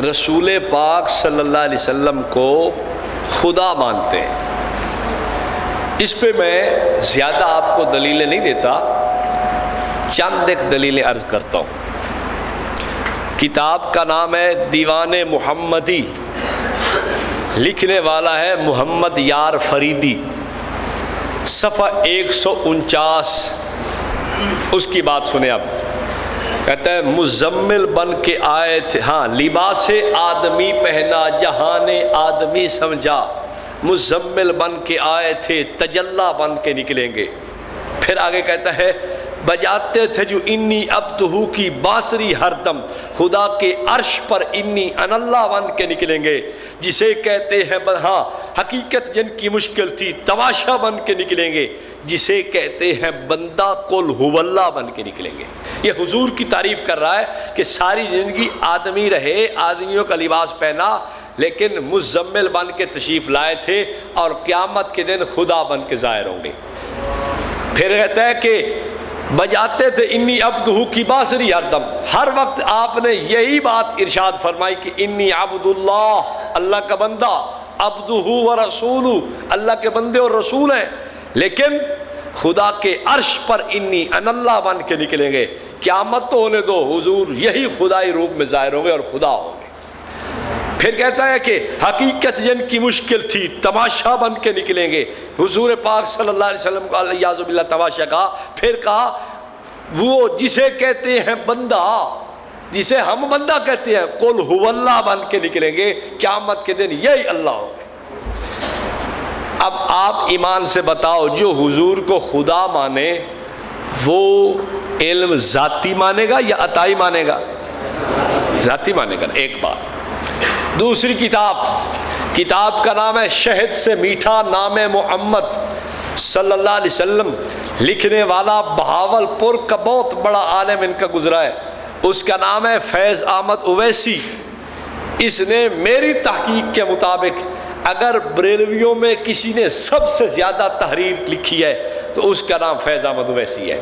رسول پاک صلی اللہ علیہ وسلم کو خدا مانتے ہیں. اس پہ میں زیادہ آپ کو دلیلیں نہیں دیتا، چند ایک دلیلیں عرض کرتا ہوں. کتاب کا نام ہے دیوان محمدی، لکھنے والا ہے محمد یار فریدی، صفحہ 149. اس کی بات سنیں آپ. کہتا ہے مزمل بن کے آئے تھے، ہاں لباس آدمی پہنا جہان آدمی سمجھا، مزمل بن کے آئے تھے تجلا بن کے نکلیں گے. پھر آگے کہتا ہے بجاتے تھے جو انی عبدہو کی بانسری ہر دم، خدا کے عرش پر انی ان اللہ بن کے نکلیں گے. جسے کہتے ہیں ہاں حقیقت جن کی مشکل تھی تماشا بن کے نکلیں گے، جسے کہتے ہیں بندہ قل ہو اللہ بن کے نکلیں گے. یہ حضور کی تعریف کر رہا ہے کہ ساری زندگی آدمی رہے، آدمیوں کا لباس پہنا، لیکن مزمل بن کے تشریف لائے تھے اور قیامت کے دن خدا بن کے ظاہر ہوں گے. پھر کہتا ہے کہ بجاتے تھے انی عبدہو کی بانسری ہر دم. ہر وقت آپ نے یہی بات ارشاد فرمائی کہ انی عبد اللہ، اللہ کا بندہ، عبدہو و رسولو، اللہ کے بندے اور رسول ہیں. لیکن خدا کے عرش پر انی ان اللہ بن کے نکلیں گے. قیامت تو ہونے دو، حضور یہی خدائی روپ میں ظاہر ہوں گے اور خدا ہوں گے. پھر کہتا ہے کہ حقیقت جن کی مشکل تھی تماشا بن کے نکلیں گے. حضور پاک صلی اللہ علیہ وسلم کو الیاذ باللہ تماشا کہا. پھر کہا وہ جسے کہتے ہیں بندہ، جسے ہم بندہ کہتے ہیں، قل ہو اللہ بن کے نکلیں گے. قیامت کے دن یہی اللہ ہوں گے. اب آپ ایمان سے بتاؤ، جو حضور کو خدا مانے وہ علم ذاتی مانے گا یا عطائی مانے گا؟ ذاتی مانے گا. ایک بات. دوسری کتاب کا نام ہے شہد سے میٹھا نام محمد صلی اللہ علیہ وسلم، لکھنے والا بہاول پور کا بہت بڑا عالم ان کا گزرا ہے. اس کا نام ہے فیض احمد اویسی. اس نے میری تحقیق کے مطابق اگر بریلویوں میں کسی نے سب سے زیادہ تحریر لکھی ہے تو اس کا نام فیض احمد اویسی ہے.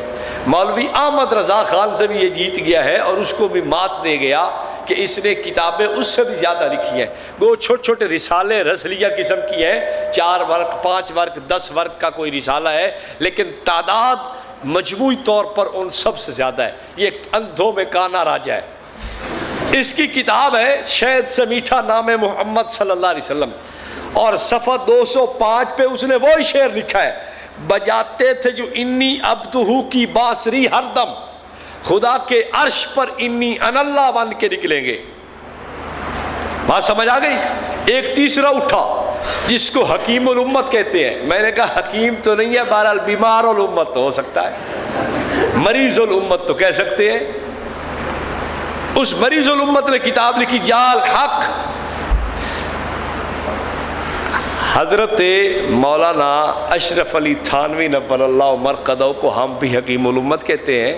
مولوی احمد رضا خان سے بھی یہ جیت گیا ہے اور اس کو بھی مات دے گیا کہ اس نے کتابیں اس سے بھی زیادہ لکھی ہیں. وہ چھوٹے چھوٹے رسالے رسلیہ قسم کی ہیں، 4 ورق 5 ورق 10 ورق کا کوئی رسالہ ہے، لیکن تعداد مجموعی طور پر ان سب سے زیادہ ہے. یہ اندھوں میں کانا راجہ ہے. اس کی کتاب ہے شہد سے میٹھا نام محمد صلی اللہ علیہ وسلم، اور صفحہ 205 پہ اس نے وہی شعر لکھا ہے بجاتے تھے جو انی عبدہو کی بانسری ہر دم، خدا کے عرش پر انی ان اللہ بن کے نکلیں گے. بات سمجھ آ گئی؟ ایک تیسرا اٹھا جس کو حکیم الامت کہتے ہیں. میں نے کہا حکیم تو نہیں ہے، بہرحال بیمار الامت تو ہو سکتا ہے، مریض الامت تو کہہ سکتے ہیں. اس مریض الامت نے کتاب لکھی جال حق. حضرت مولانا اشرف علی تھانوی نور اللہ مرقدہ کو ہم بھی حکیم الامت کہتے ہیں،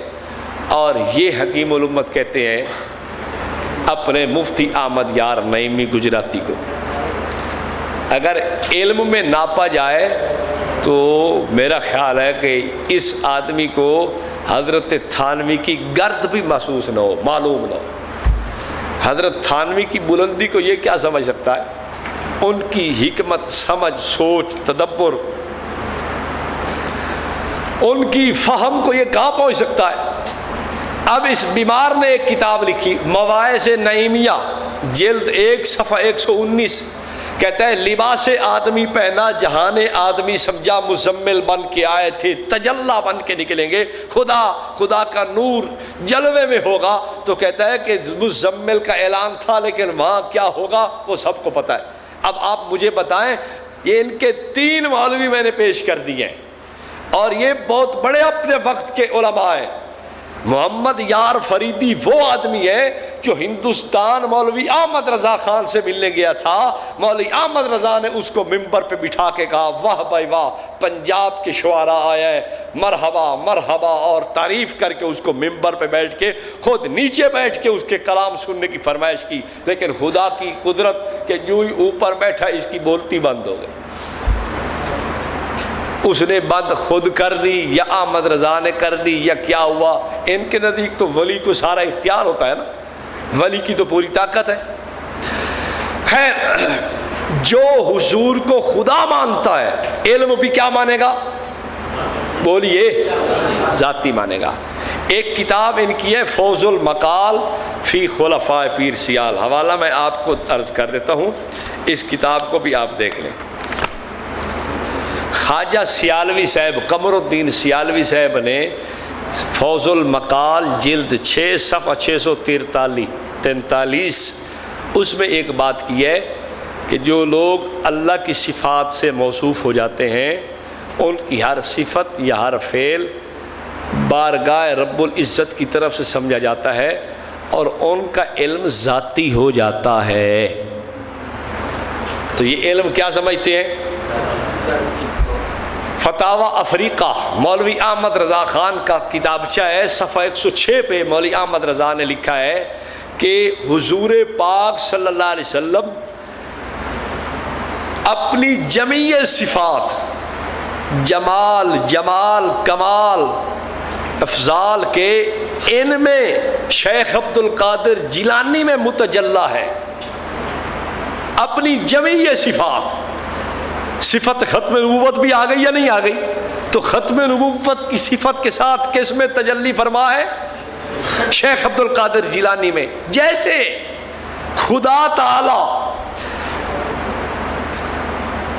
اور یہ حکیم الامت کہتے ہیں اپنے مفتی احمد یار نعیمی گجراتی کو. اگر علم میں ناپا جائے تو میرا خیال ہے کہ اس آدمی کو حضرت تھانوی کی گرد بھی محسوس نہ ہو، معلوم نہ ہو. حضرت تھانوی کی بلندی کو یہ کیا سمجھ سکتا ہے؟ ان کی حکمت، سمجھ، سوچ، تدبر، ان کی فہم کو یہ کہاں پہنچ سکتا ہے؟ اب اس بیمار نے ایک کتاب لکھی مواعظ نعیمیہ، جلد 1 صفحہ 119. کہتا ہے لباس آدمی پہنا جہان آدمی سمجھا، مزمل بن کے آئے تھے تجلا بن کے نکلیں گے. خدا کا نور جلوے میں ہوگا. تو کہتا ہے کہ مزمل کا اعلان تھا، لیکن وہاں کیا ہوگا وہ سب کو پتہ ہے. اب آپ مجھے بتائیں، یہ ان کے 3 مولوی میں نے پیش کر دیے ہیں، اور یہ بہت بڑے اپنے وقت کے علماء ہیں. محمد یار فریدی وہ آدمی ہے جو ہندوستان مولوی احمد رضا خان سے ملنے گیا تھا. مولوی احمد رضا نے اس کو ممبر پہ بٹھا کے کہا واہ بھائی واہ، پنجاب کے شعراء آئے ہیں، مرحبا مرحبا، اور تعریف کر کے اس کو ممبر پہ بیٹھ کے خود نیچے بیٹھ کے اس کے کلام سننے کی فرمائش کی. لیکن خدا کی قدرت کہ جو ہی اوپر بیٹھا اس کی بولتی بند ہو گئی. اس نے بند خود کر دی یا احمد رضا نے کر دی یا کیا ہوا؟ ان کے نزدیک تو ولی کو سارا اختیار ہوتا ہے نا، ولی کی تو پوری طاقت ہے. خیر، جو حضور کو خدا مانتا ہے علم بھی کیا مانے گا؟ بولیے، ذاتی مانے گا۔ ایک کتاب ان کی ہے فوز المقال فی خلفاء پیر سیال، حوالہ میں آپ کو عرض کر دیتا ہوں، اس کتاب کو بھی آپ دیکھ لیں۔ خواجہ سیالوی صاحب، قمر الدین سیالوی صاحب نے فوز المقال جلد 6 صفحہ 643 اس میں ایک بات کی ہے کہ جو لوگ اللہ کی صفات سے موصوف ہو جاتے ہیں ان کی ہر صفت یا ہر فعل بارگاہ رب العزت کی طرف سے سمجھا جاتا ہے اور ان کا علم ذاتی ہو جاتا ہے۔ تو یہ علم کیا سمجھتے ہیں؟ فتاوی افریقہ، مولوی احمد رضا خان کا کتابچہ ہے، صفحہ 106 پہ مولوی احمد رضا نے لکھا ہے کہ حضور پاک صلی اللہ علیہ وسلم اپنی جمیع صفات، جمال، کمال، افضال کے ان میں شیخ عبد القادر جیلانی میں متجلی ہے۔ اپنی جمیع صفات، صفت ختم نبوت بھی آ گئی یا نہیں آ گئی؟ تو ختم نبوت کی صفت کے ساتھ کس میں تجلی فرما ہے؟ شیخ عبد القادر جیلانی میں۔ جیسے خدا تعالی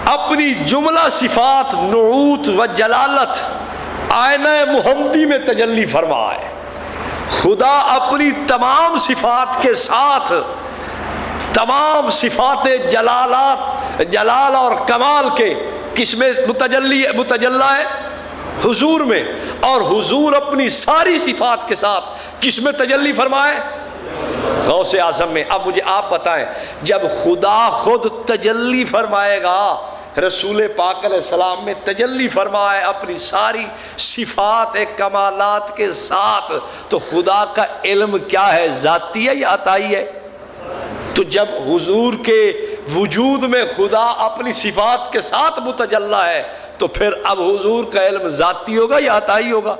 اپنی جملہ صفات نعوت و جلالت آئینہ محمدی میں تجلی فرما ہے، خدا اپنی تمام صفات کے ساتھ تمام صفات جلال اور کمال کے کس میں متجلی ہے؟ حضور میں۔ اور حضور اپنی ساری صفات کے ساتھ کس میں تجلی فرمائے؟ غوث اعظم میں۔ اب مجھے آپ بتائیں، جب خدا خود تجلی فرمائے گا رسول پاک علیہ السلام میں تجلی فرمائے اپنی ساری صفات کمالات کے ساتھ، تو خدا کا علم کیا ہے؟ ذاتی ہے یا عطائی ہے؟ تو جب حضور کے وجود میں خدا اپنی صفات کے ساتھ متجلی ہے تو پھر اب حضور کا علم ذاتی ہوگا یا عطائی ہوگا؟